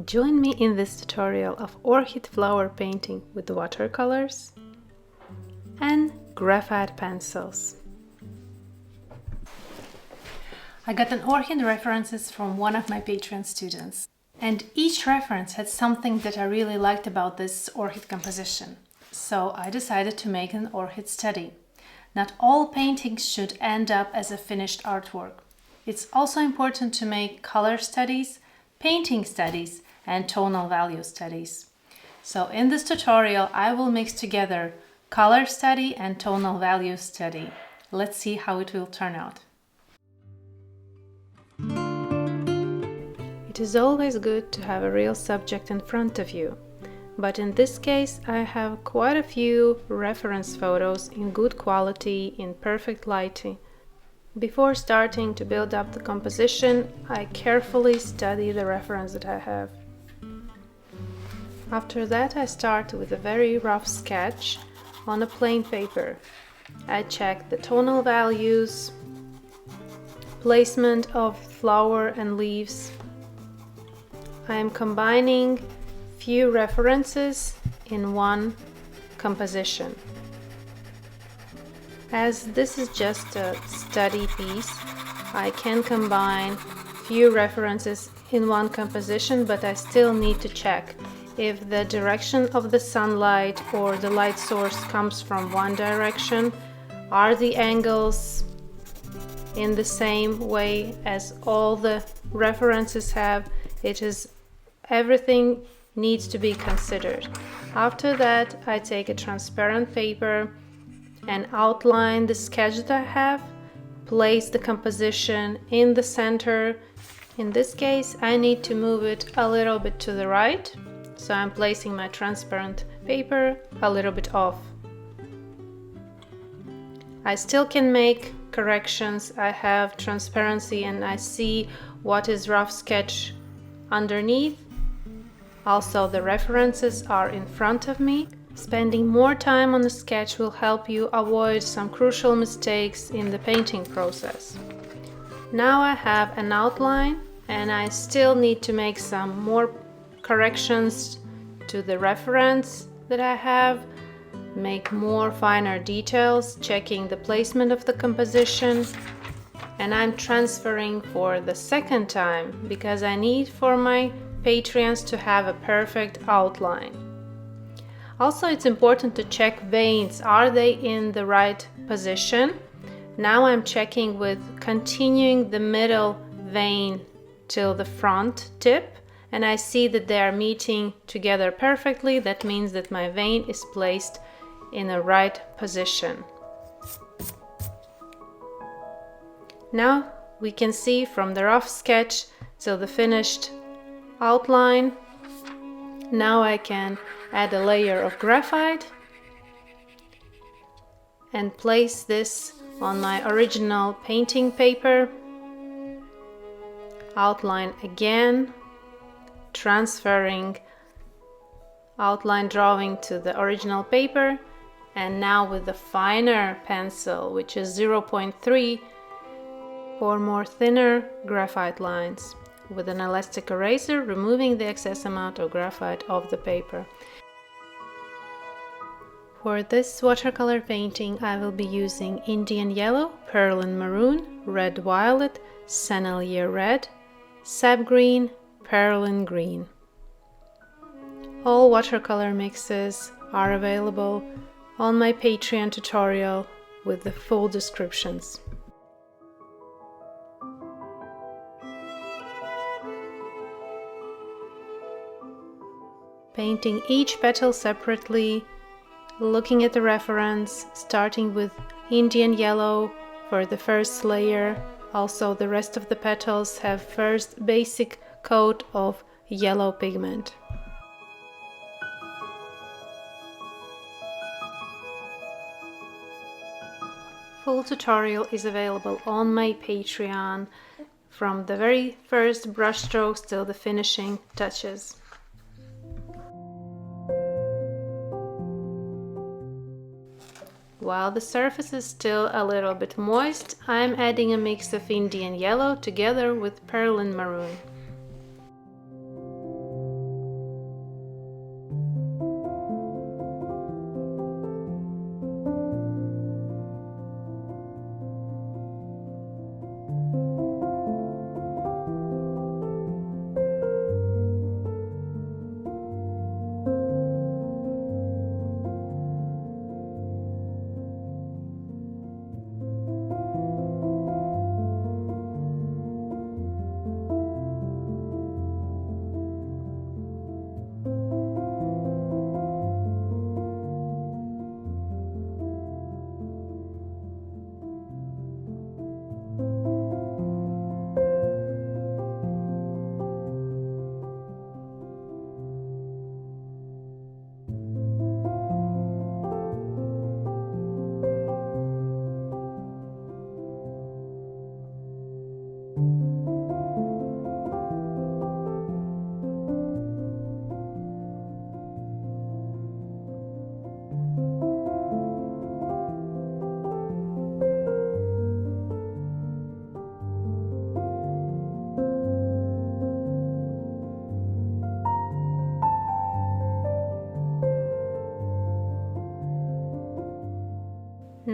Join me in this tutorial of orchid flower painting with watercolors and graphite pencils. I got an orchid references from one of my Patreon students, and each reference had something that I really liked about this orchid composition. So I decided to make an orchid study. Not all paintings should end up as a finished artwork. It's also important to make color studies, painting studies, and tonal value studies. So in this tutorial, I will mix together color study and tonal value study. Let's see how it will turn out. It is always good to have a real subject in front of you, but in this case I have quite a few reference photos in good quality, in perfect lighting. Before starting to build up the composition, I carefully study the reference that I have. After that, I start with a very rough sketch on a plain paper. I check the tonal values, placement of flower and leaves. I am combining few references in one composition. As this is just a study piece, I can combine few references in one composition, but I still need to check if the direction of the sunlight or the light source comes from one direction. Are the angles in the same way as all the references have? Everything needs to be considered. After that, I take a transparent paper and outline the sketch that I have, place the composition in the center. In this case, I need to move it a little bit to the right, so I'm placing my transparent paper a little bit off. I still can make corrections. I have transparency and I see what is rough sketch underneath. Also, the references are in front of me. Spending more time on the sketch will help you avoid some crucial mistakes in the painting process. Now I have an outline and I still need to make some more corrections to the reference that I have, make more finer details, checking the placement of the composition, and I'm transferring for the second time because I need for my Patreons to have a perfect outline. Also, it's important to check veins. Are they in the right position? Now I'm checking with continuing the middle vein till the front tip, and I see that they are meeting together perfectly. That means that my vein is placed in the right position. Now we can see from the rough sketch till the finished outline. Now I can add a layer of graphite and place this on my original painting paper. Outline again, transferring outline drawing to the original paper, and now with the finer pencil, which is 0.3, for more thinner graphite lines. With an elastic eraser, removing the excess amount of graphite off the paper. For this watercolor painting, I will be using Indian Yellow, Perylene Maroon, Red Violet, Sennelier Red, Sap Green, Perylene Green. All watercolor mixes are available on my Patreon tutorial with the full descriptions. Painting each petal separately, looking at the reference, starting with Indian Yellow for the first layer. Also, the rest of the petals have first basic coat of yellow pigment. Full tutorial is available on my Patreon, from the very first brush strokes till the finishing touches. While the surface is still a little bit moist, I'm adding a mix of Indian Yellow together with Perylene Maroon.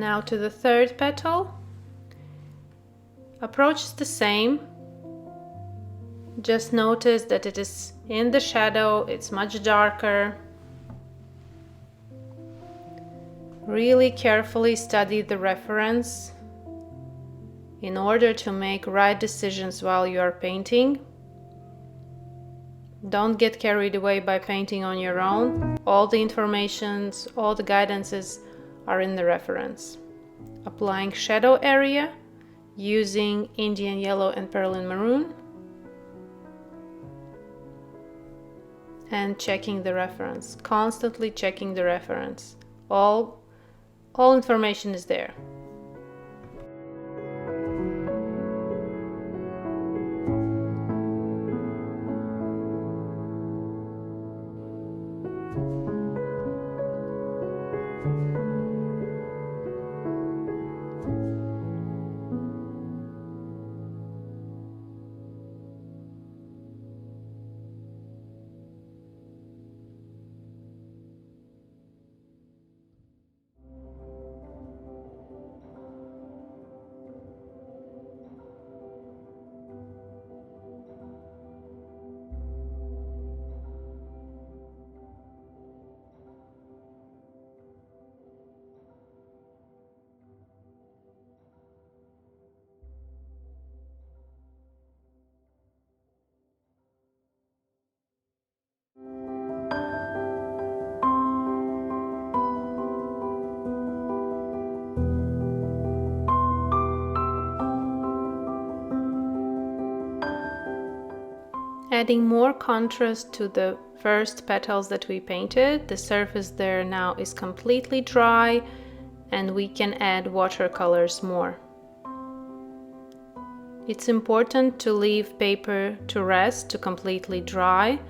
now to the third petal. Approach is the same. Just notice that it is in the shadow, it's much darker. Really carefully study the reference in order to make right decisions while you are painting. Don't get carried away by painting on your own. All the informations, all the guidances are in the reference. Applying shadow area using Indian Yellow and Perylene Maroon. And checking the reference, constantly checking the reference. All information is there. Adding more contrast to the first petals that we painted. The surface there now is completely dry and we can add watercolors more. It's important to leave paper to rest, to completely dry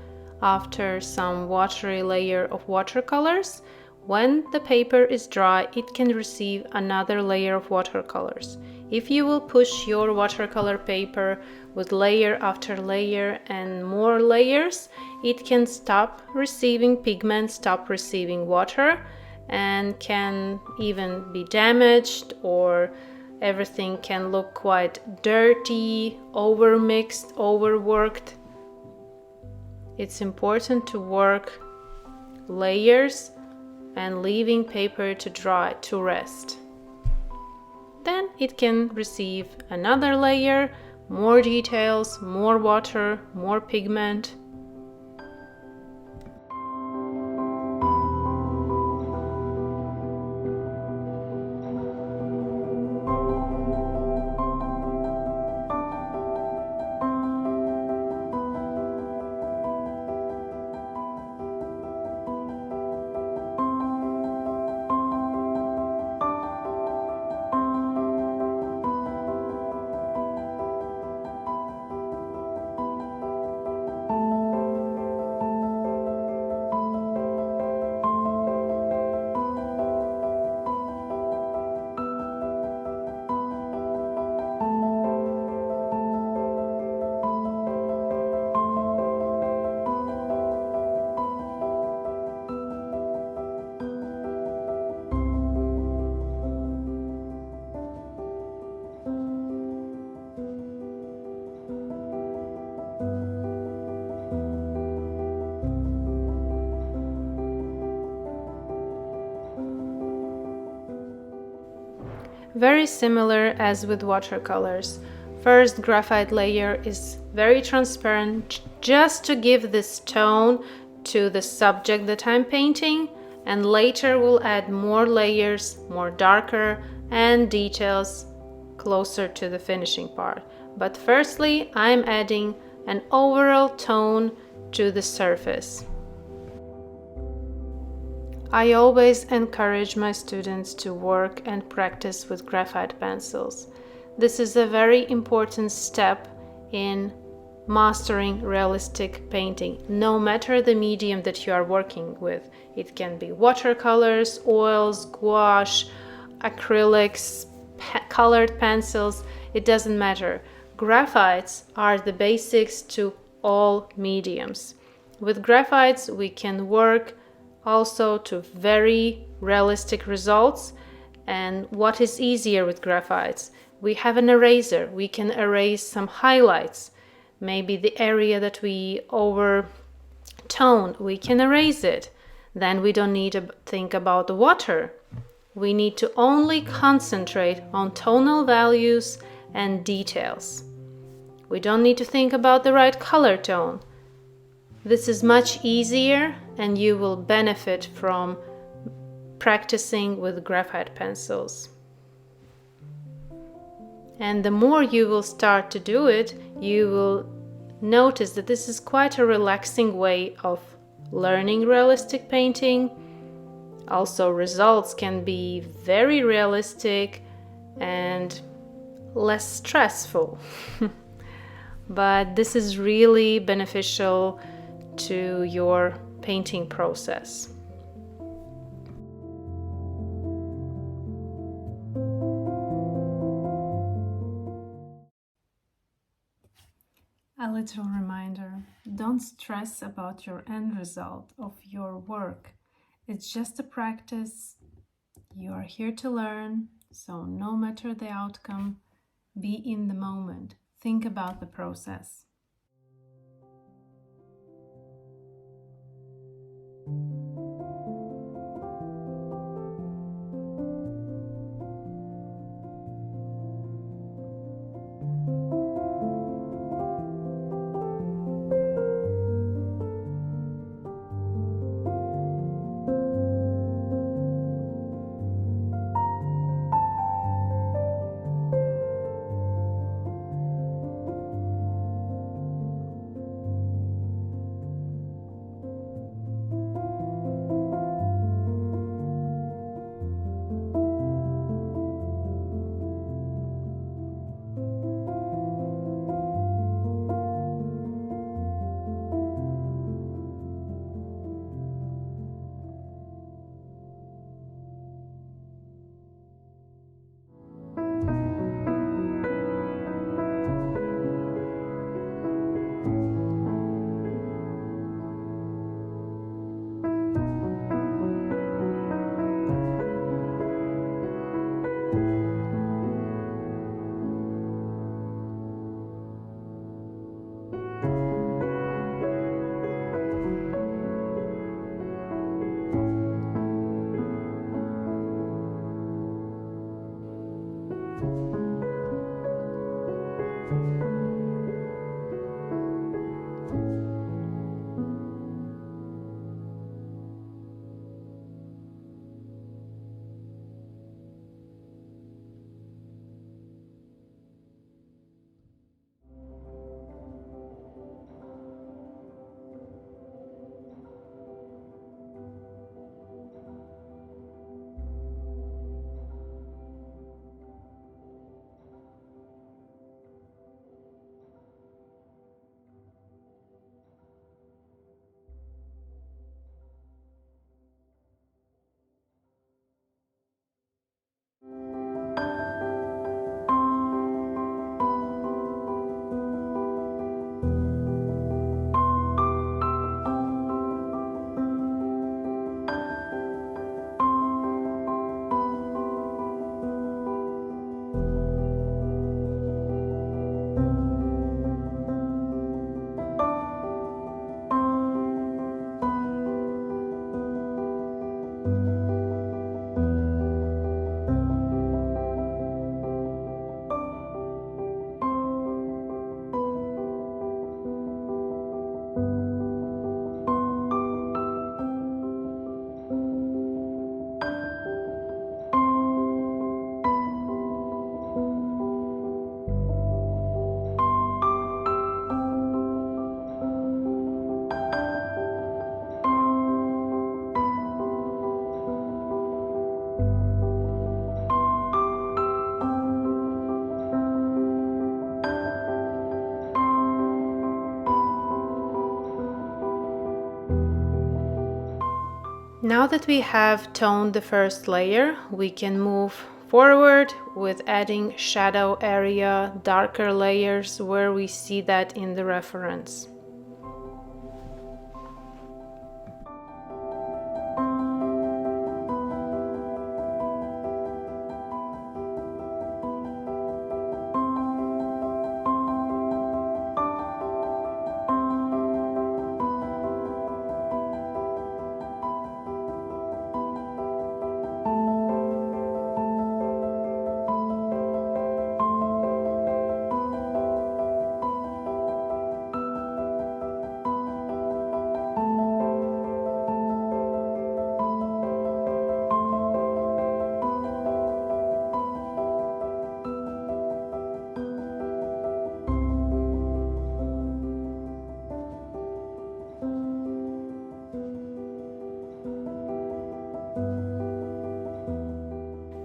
after some watery layer of watercolors. When the paper is dry, it can receive another layer of watercolors. If you will push your watercolor paper with layer after layer and more layers, it can stop receiving pigment, stop receiving water, and can even be damaged, or everything can look quite dirty, overmixed, overworked. It's important to work layers and leaving paper to dry, to rest. Then it can receive another layer, more details, more water, more pigment. Very similar as with watercolors. First graphite layer is very transparent, just to give this tone to the subject that I'm painting, and later we'll add more layers, more darker, and details closer to the finishing part. But firstly, I'm adding an overall tone to the surface. I always encourage my students to work and practice with graphite pencils. This is a very important step in mastering realistic painting, no matter the medium that you are working with. It can be watercolors, oils, gouache, acrylics, colored pencils, it doesn't matter. Graphites are the basics to all mediums. With graphites we can work also to very realistic results, And what is easier with graphites? We have an eraser. We can erase some highlights. Maybe the area that we overtoned, we can erase it. Then we don't need to think about the water. We need to only concentrate on tonal values and details. We don't need to think about the right color tone. This is much easier, and you will benefit from practicing with graphite pencils. And the more you will start to do it, you will notice that this is quite a relaxing way of learning realistic painting. Also, results can be very realistic and less stressful. But this is really beneficial to your painting process. A little reminder, don't stress about your end result of your work. It's just a practice. You are here to learn, so no matter the outcome, be in the moment. Think about the process. Now that we have toned the first layer, we can move forward with adding shadow area, darker layers where we see that in the reference.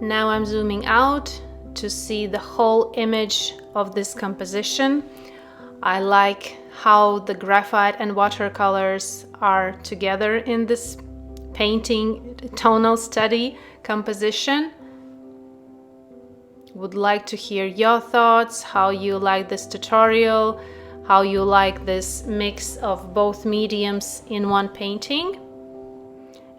Now I'm zooming out to see the whole image of this composition. I like how the graphite and watercolors are together in this painting tonal study composition. Would like to hear your thoughts, how you like this tutorial, how you like this mix of both mediums in one painting.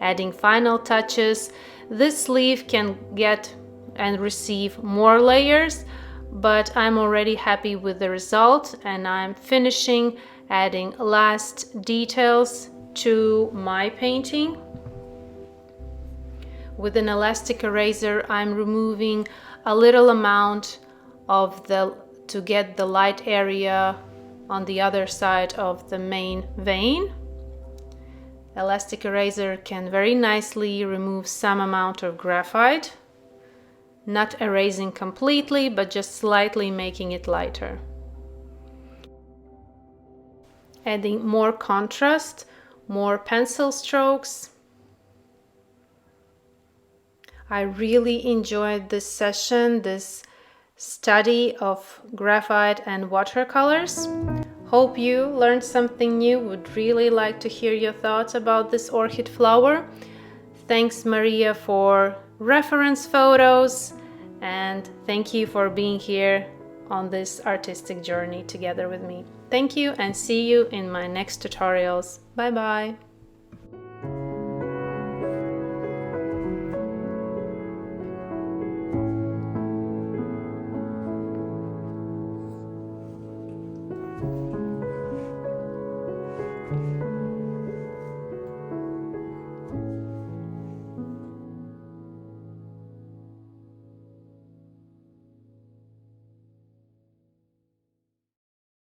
Adding final touches. This sleeve can get and receive more layers, but I'm already happy with the result, and I'm finishing adding last details to my painting. With an elastic eraser, I'm removing a little amount of to get the light area on the other side of the main vein. Elastic eraser can very nicely remove some amount of graphite, not erasing completely, but just slightly making it lighter. Adding more contrast, more pencil strokes. I really enjoyed this session, this study of graphite and watercolors. Hope you learned something new. Would really like to hear your thoughts about this orchid flower. Thanks, Maria, for reference photos, and thank you for being here on this artistic journey together with me. Thank you, and see you in my next tutorials. Bye bye.